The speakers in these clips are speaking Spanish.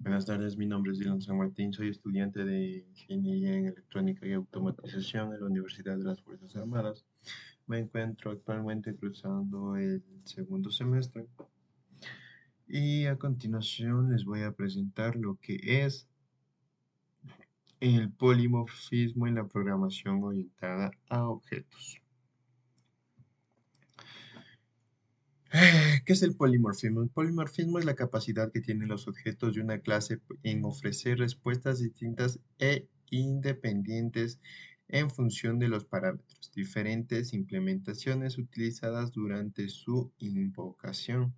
Buenas tardes, mi nombre es Dylan San Martín, soy estudiante de Ingeniería en Electrónica y Automatización en la Universidad de las Fuerzas Armadas. Me encuentro actualmente cursando el segundo semestre y a continuación les voy a presentar lo que es el polimorfismo en la programación orientada a objetos. ¿Qué es el polimorfismo? El polimorfismo es la capacidad que tienen los objetos de una clase en ofrecer respuestas distintas e independientes en función de los parámetros, diferentes implementaciones utilizadas durante su invocación.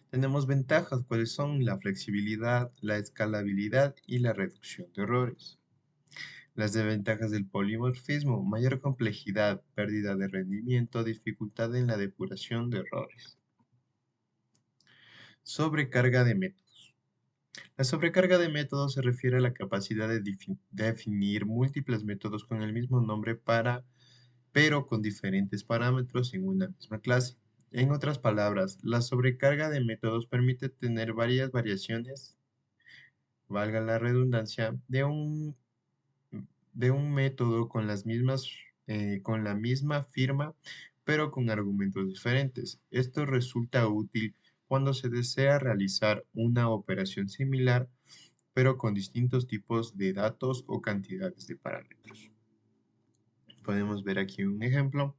Tenemos ventajas, cuáles son la flexibilidad, la escalabilidad y la reducción de errores. Las desventajas del polimorfismo: mayor complejidad, pérdida de rendimiento, dificultad en la depuración de errores. Sobrecarga de métodos. La sobrecarga de métodos se refiere a la capacidad de definir múltiples métodos con el mismo nombre pero con diferentes parámetros en una misma clase. En otras palabras, la sobrecarga de métodos permite tener varias variaciones, valga la redundancia, de un método con la misma firma, pero con argumentos diferentes. Esto resulta útil cuando se desea realizar una operación similar, pero con distintos tipos de datos o cantidades de parámetros. Podemos ver aquí un ejemplo,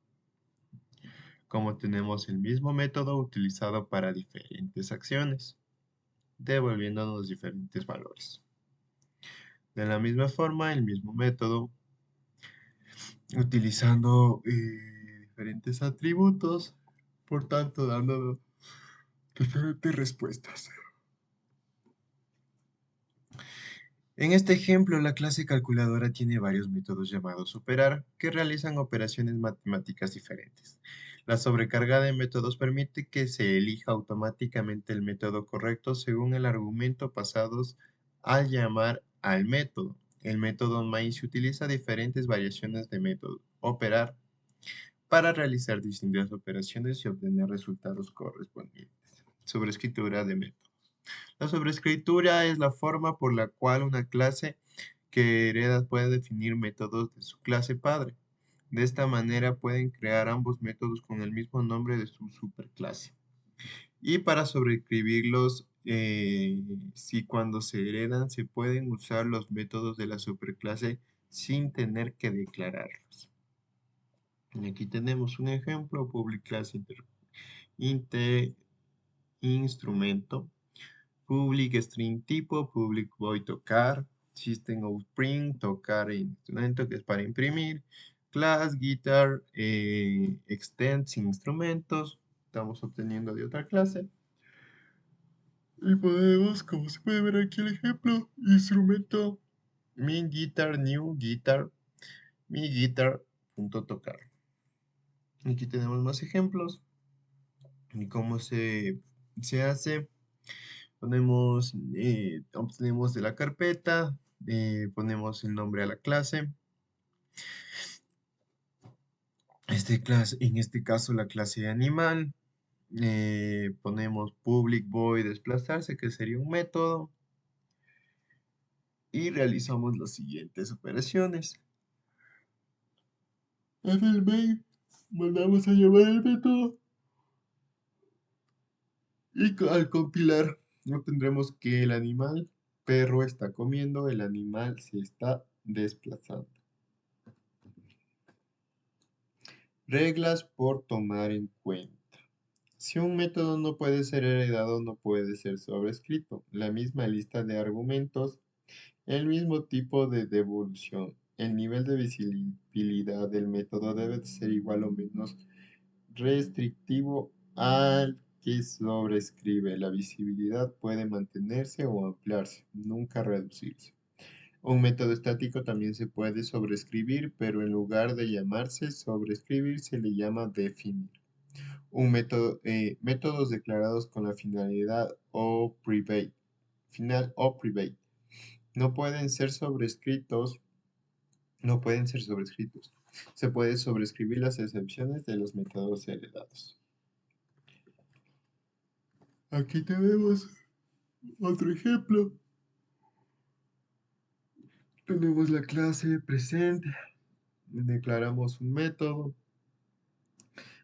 como tenemos el mismo método utilizado para diferentes acciones, devolviéndonos diferentes valores. De la misma forma, el mismo método utilizando diferentes atributos, por tanto dando diferentes respuestas. En este ejemplo, la clase calculadora tiene varios métodos llamados operar que realizan operaciones matemáticas diferentes. La sobrecarga de métodos permite que se elija automáticamente el método correcto según el argumento pasados al llamar al método. El método main utiliza diferentes variaciones de método operar para realizar distintas operaciones y obtener resultados correspondientes. Sobreescritura de métodos. La sobreescritura es la forma por la cual una clase que hereda puede definir métodos de su clase padre. De esta manera pueden crear ambos métodos con el mismo nombre de su superclase. Y para sobreescribirlos, si cuando se heredan se pueden usar los métodos de la superclase sin tener que declararlos. Y aquí tenemos un ejemplo: public class instrumento, public string tipo, public void tocar, system out print, tocar instrumento que es para imprimir, class guitar, extends instrumentos, estamos obteniendo de otra clase. Y podemos, como se puede ver aquí el ejemplo, instrumento min guitar new guitar mi guitar punto tocar. Aquí tenemos más ejemplos y cómo se hace. Obtenemos de la carpeta, ponemos el nombre a la clase. En este caso la clase animal. Ponemos public void desplazarse, que sería un método. Y realizamos las siguientes operaciones. En el main mandamos a llamar el método. Y al compilar, obtendremos que el animal perro está comiendo, el animal se está desplazando. Reglas por tomar en cuenta. Si un método no puede ser heredado, no puede ser sobrescrito. La misma lista de argumentos, el mismo tipo de devolución. El nivel de visibilidad del método debe ser igual o menos restrictivo al que sobrescribe. La visibilidad puede mantenerse o ampliarse, nunca reducirse. Un método estático también se puede sobrescribir, pero en lugar de llamarse sobrescribir se le llama definir. Métodos declarados con la finalidad o private, final o private, no pueden ser sobrescritos. Se puede sobrescribir las excepciones de los métodos heredados. Aquí tenemos Otro ejemplo, tenemos la clase presente, declaramos un método,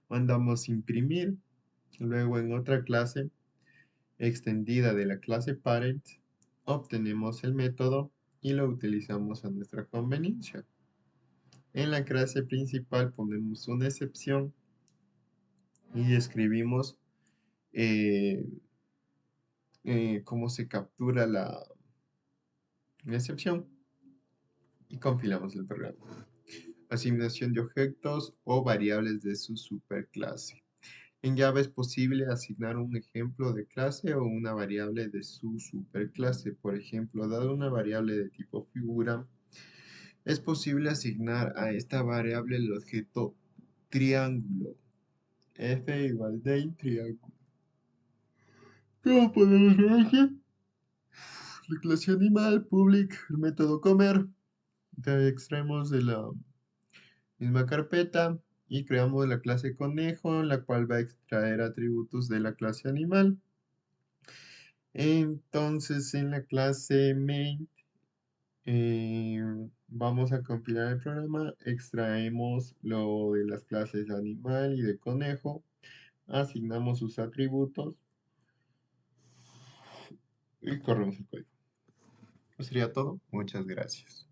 mandamos imprimir, luego en otra clase extendida de la clase parent, obtenemos el método y lo utilizamos a nuestra conveniencia. En la clase principal ponemos una excepción y escribimos eh, cómo se captura la excepción y compilamos el programa. Asignación de objetos o variables de su superclase. En Java es posible asignar un ejemplo de clase o una variable de su superclase. Por ejemplo, dado una variable de tipo figura, es posible asignar a esta variable el objeto triángulo. F igual de triángulo. ¿Cómo podemos ver aquí? La clase animal, public, el método comer. Extraemos de la misma carpeta y creamos la clase conejo, la cual va a extraer atributos de la clase animal. Entonces, en la clase main eh, vamos a compilar el programa, extraemos lo de las clases animal y de conejo, asignamos sus atributos y corremos el código. Eso sería todo. Muchas gracias.